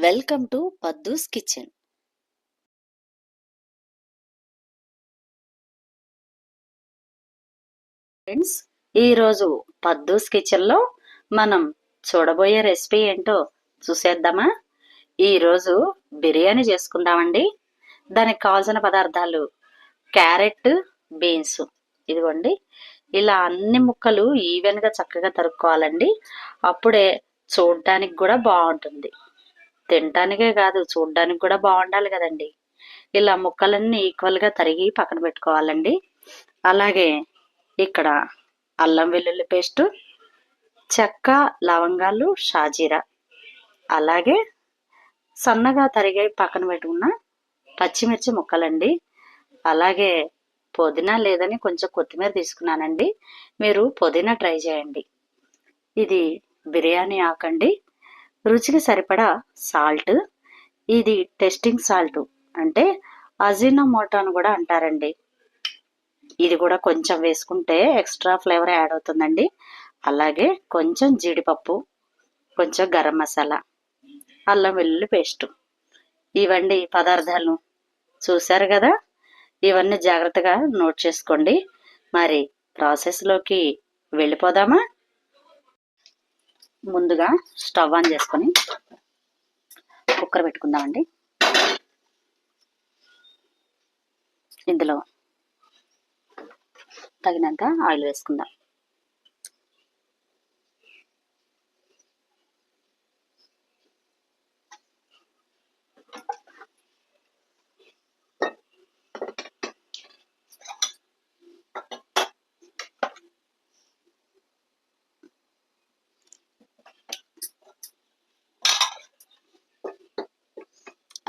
Welcome to Paddu's kitchen. Friends, ఈరోజు పద్దూస్ కిచెన్లో మనం చూడబోయే రెసిపీ ఏంటో చూసేద్దామా? ఈరోజు బిర్యానీ చేసుకుందామండి. దానికి కావాల్సిన పదార్థాలు క్యారెట్, బీన్స్. ఇదిగోండి, ఇలా అన్ని ముక్కలు ఈవెన్గా చక్కగా తరుక్కోవాలండి. అప్పుడే చూడడానికి కూడా బాగుంటుంది. తినటానికే కాదు, చూడడానికి కూడా బాగుండాలి కదండి. ఇలా ముక్కలన్నీ ఈక్వల్గా తరిగి పక్కన పెట్టుకోవాలండి. అలాగే ఇక్కడ అల్లం వెల్లుల్లి పేస్టు, చెక్క, లవంగాలు, షాజీరా, అలాగే సన్నగా తరిగి పక్కన పెట్టుకున్న పచ్చిమిర్చి ముక్కలండి. అలాగే పుదీనా లేదని కొంచెం కొత్తిమీర తీసుకున్నానండి. మీరు పుదీనా ట్రై చేయండి. ఇది బిర్యానీ ఆకండి. రుచికి సరిపడా సాల్ట్. ఇది టెస్టింగ్ సాల్ట్, అంటే అజినోమోటో అని కూడా అంటారండి. ఇది కూడా కొంచెం వేసుకుంటే ఎక్స్ట్రా ఫ్లేవర్ యాడ్ అవుతుందండి. అలాగే కొంచెం జీడిపప్పు, కొంచెం గరం మసాలా, అల్లం వెల్లుల్లి పేస్టు. ఇవన్నీ పదార్థాలు చూశారు కదా. ఇవన్నీ జాగ్రత్తగా నోట్ చేసుకోండి. మరి ప్రాసెస్లోకి వెళ్ళిపోదామా? ముందుగా స్టవ్ ఆన్ చేసుకొని కుక్కర్ పెట్టుకుందామండి. ఇందులో తగినంత ఆయిల్ వేసుకుందాం.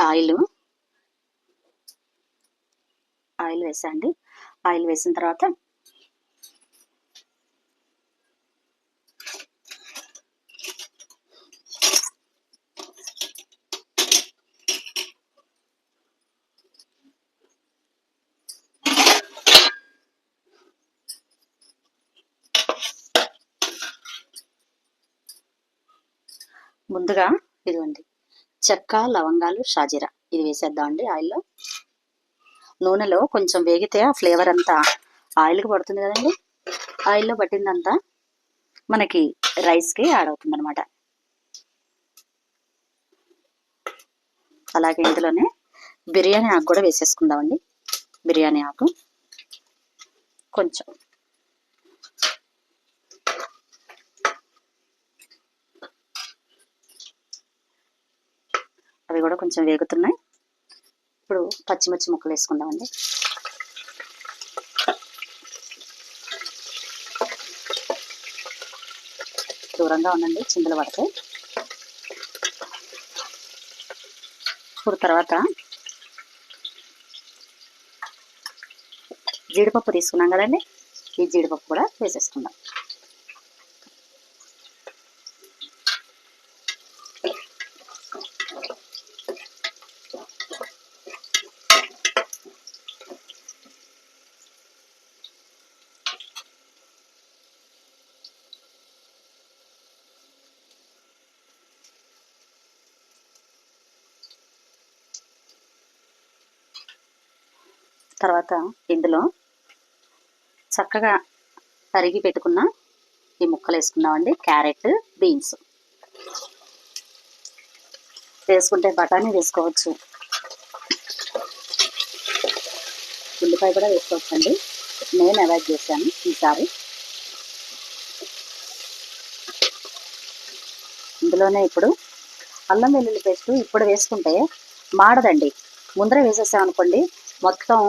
ఆయిల్ వేసండి. ఆయిల్ వేసిన తర్వాత ముందుగా ఇదిగోండి చెక్క, లవంగాలు, షాజీరా ఇది వేసేద్దామండి ఆయిల్లో. నూనెలో కొంచెం వేగితే ఆ ఫ్లేవర్ అంతా ఆయిల్కి పడుతుంది కదండి. ఆయిల్లో పట్టిందంతా మనకి రైస్కి యాడ్ అవుతుంది అనమాట. అలాగే ఇందులోనే బిర్యానీ ఆకు కూడా వేసేసుకుందామండి. బిర్యానీ ఆకు కొంచెం, అవి కూడా కొంచెం వేగుతున్నాయి. ఇప్పుడు పచ్చిమిర్చి ముక్కలు వేసుకుందామండి. దూరంగా ఉండండి, చింతలు పడతాయి. ఇప్పుడు తర్వాత జీడిపప్పు తీసుకున్నాం కదండి, ఈ జీడిపప్పు కూడా వేసేసుకుందాం. తర్వాత ఇందులో చక్కగా తరిగి పెట్టుకున్న ఈ ముక్కలు వేసుకుందామండి. క్యారెట్, బీన్స్ వేసుకుంటే బఠానీ వేసుకోవచ్చు, ఉల్లిపాయ కూడా వేసుకోవచ్చు అండి. నేను అవాయిడ్ చేశాను ఈసారి. ఇందులోనే ఇప్పుడు అల్లం వెల్లుల్లి పేస్ట్ ఇప్పుడు వేసుకుంటే మాడదండి. ముందర వేసేసామనుకోండి మొత్తం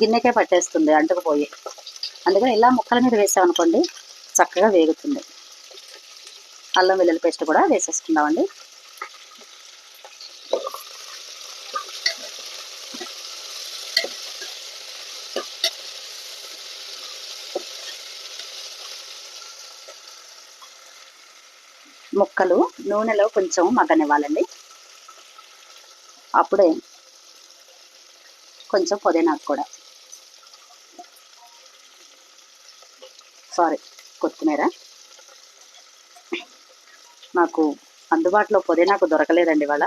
గిన్నెకే పట్టేస్తుంది, అంటుకుపోయి. అందుకని ఇలా ముక్కల మీద వేసామనుకోండి చక్కగా వేగుతుంది. అల్లం వెల్లుల్లి పేస్ట్ కూడా వేసేసుకుందామండి. ముక్కలు నూనెలో కొంచెం మగ్గనివ్వాలండి. అప్పుడే కొంచెం పుదీనాకు కూడా, కొత్తిమీర. నాకు అందుబాటులో పుదీనాకు దొరకలేదండి ఇవాళ,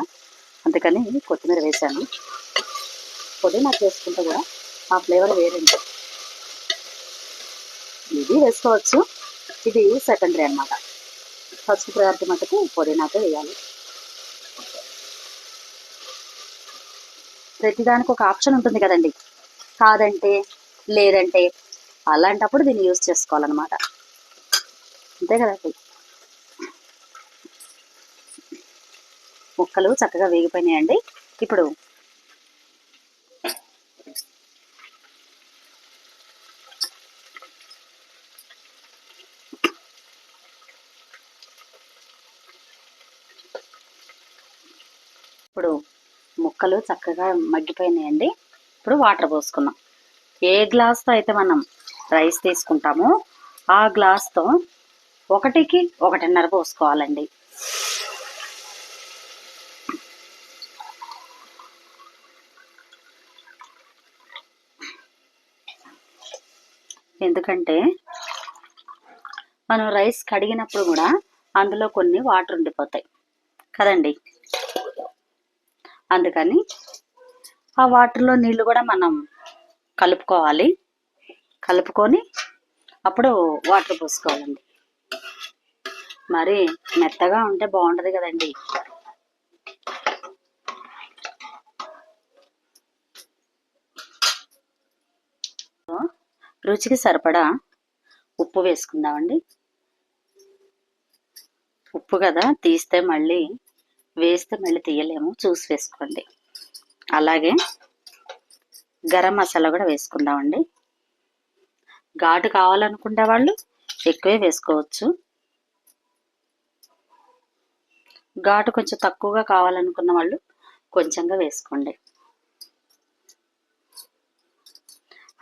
అందుకని కొత్తిమీర వేసాను. పుదీనా వేసుకుంటే కూడా ఆ ఫ్లేవర్ వేరండి. ఇది వేసుకోవచ్చు, ఇది సెకండరీ అన్నమాట. ఫస్ట్ ప్రయారిటీ మటుకు పుదీనాతో వేయాలి. ప్రతిదానికి ఒక ఆప్షన్ ఉంటుంది కదండి, కాదంటే లేదంటే అలాంటప్పుడు దీన్ని యూజ్ చేసుకోవాలన్నమాట. అంతే కదండి. ముక్కలు చక్కగా వేగిపోయినాయండి. ఇప్పుడు ముక్కలు చక్కగా మగ్గిపోయినాయండి. ఇప్పుడు వాటర్ పోసుకున్నాం. ఏ గ్లాస్తో అయితే మనం రైస్ తీసుకుంటామో ఆ గ్లాస్తో 1కి 1.5 పోసుకోవాలండి. ఎందుకంటే మనం రైస్ కడిగినప్పుడు కూడా అందులో కొన్ని వాటర్ ఉండిపోతాయి కదండి. అందుకని ఆ వాటర్లో నీళ్ళు కూడా మనం కలుపుకోవాలి. కలుపుకొని అప్పుడు వాటర్ పోసుకోవాలండి. మరి మెత్తగా ఉంటే బాగుంటుంది కదండి. రుచికి సరిపడా ఉప్పు వేసుకుందామండి. ఉప్పు కదా, తీస్తే మళ్ళీ వేస్తే మళ్ళీ తీయలేము, చూసి వేసుకోండి. అలాగే గరం మసాలా కూడా వేసుకుందామండి. ఘాటు కావాలనుకునే వాళ్ళు ఎక్కువే వేసుకోవచ్చు, ఘాటు కొంచెం తక్కువగా కావాలనుకున్న వాళ్ళు కొంచెంగా వేసుకోండి.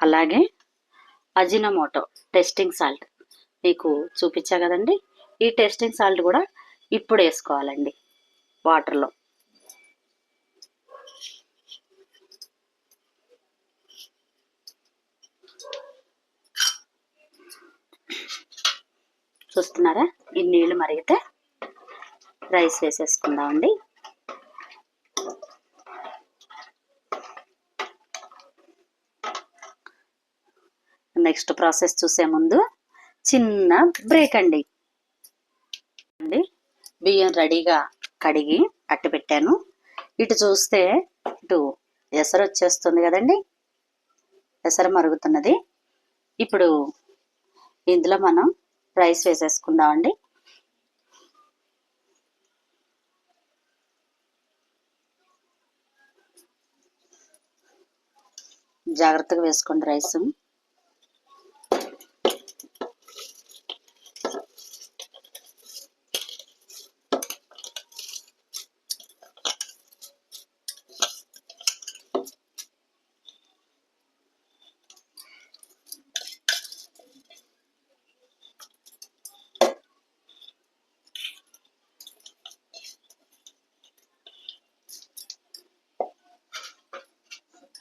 అలాగే అజినోమోటో టేస్టింగ్ సాల్ట్ మీకు చూపించా కదండి, ఈ టేస్టింగ్ సాల్ట్ కూడా ఇప్పుడు వేసుకోవాలండి వాటర్లో. చూస్తున్నారా, ఈ నీళ్ళు మరిగితే రైస్ వేసేసుకుందామండి. నెక్స్ట్ ప్రాసెస్ చూసే ముందు చిన్న బ్రేక్ అండి. బియ్యం రెడీగా కడిగి అట్టు పెట్టాను. ఇటు చూస్తే ఇటు ఎసరు వచ్చేస్తుంది కదండి, ఎసరు మరుగుతున్నది. ఇప్పుడు ఇందులో మనం రైస్ వేసేసుకుందామండి. జాగ్రత్తగా వేసుకోండి రైస్.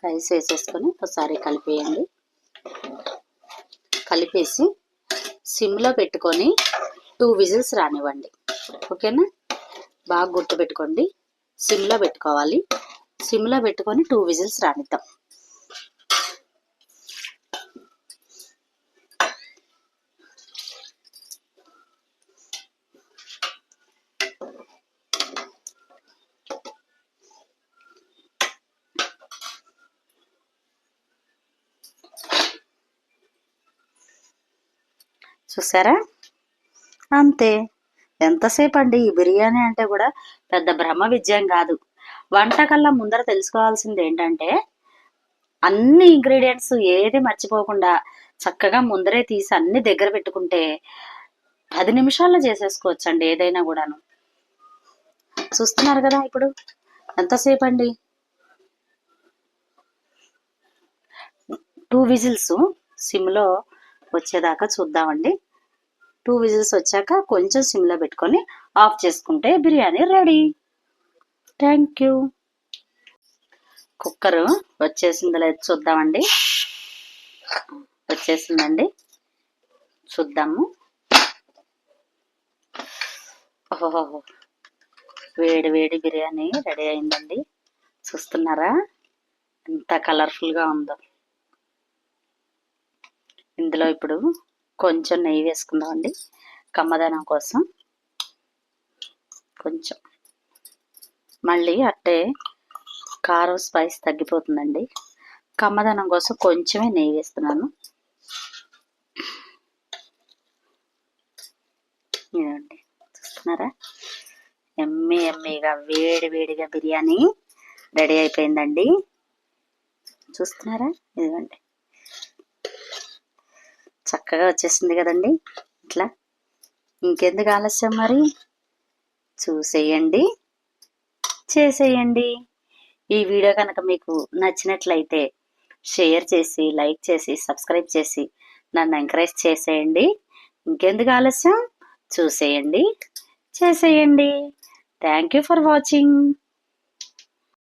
రైస్ వేసేసుకొని ఒకసారి కలిపేయండి. కలిపేసి సిమ్లో పెట్టుకొని 2 విజిల్స్ రానివ్వండి. ఓకేనా, బాగా గుర్తుపెట్టుకోండి, సిమ్లో పెట్టుకోవాలి. సిమ్లో పెట్టుకొని 2 విజిల్స్ రానిద్దాం. చూసారా, అంతే. ఎంతసేపు అండి, ఈ బిర్యానీ అంటే కూడా పెద్ద బ్రహ్మ విజయం కాదు. వంటకల్లా ముందర తెలుసుకోవాల్సింది ఏంటంటే అన్ని ఇంగ్రీడియంట్స్ ఏది మర్చిపోకుండా చక్కగా ముందరే తీసి అన్ని దగ్గర పెట్టుకుంటే 10 నిమిషాల్లో చేసేసుకోవచ్చు అండి ఏదైనా కూడాను. చూస్తున్నారు కదా, ఇప్పుడు ఎంతసేపు అండి, 2 విజిల్స్ సిమ్లో వచ్చేదాకా చూద్దామండి. 2 విజిల్స్ వచ్చాక కొంచెం సిమ్లో పెట్టుకొని ఆఫ్ చేసుకుంటే biryani ready. Thank you. Cooker వచ్చేసిందో లేదు చూద్దామండి. వచ్చేసిందండి, చూద్దాము. ఓహో, వేడి వేడి బిర్యానీ రెడీ అయిందండి. చూస్తున్నారా ఎంత కలర్ఫుల్గా ఉందో. ఇందులో ఇప్పుడు కొంచెం నెయ్యి వేసుకుందామండి కమ్మదనం కోసం. కొంచెం మళ్ళీ అట్టే కారం స్పైస్ తగ్గిపోతుందండి. కమ్మదనం కోసం కొంచెమే నెయ్యి వేస్తున్నాను. ఇదండి చూస్తున్నారా, ఎమ్మీగా వేడి వేడిగా బిర్యానీ రెడీ అయిపోయిందండి. చూస్తున్నారా, ఇదిగోండి చక్కగా వచ్చేసింది కదండి. ఇట్లా ఇంకెందుకు ఆలస్యం, మరి చూసేయండి, చేసేయండి. ఈ వీడియో కనుక మీకు నచ్చినట్లయితే షేర్ చేసి, లైక్ చేసి, సబ్స్క్రైబ్ చేసి నన్ను ఎంకరేజ్ చేసేయండి. ఇంకెందుకు ఆలస్యం, చూసేయండి, చేసేయండి. Thank you for watching.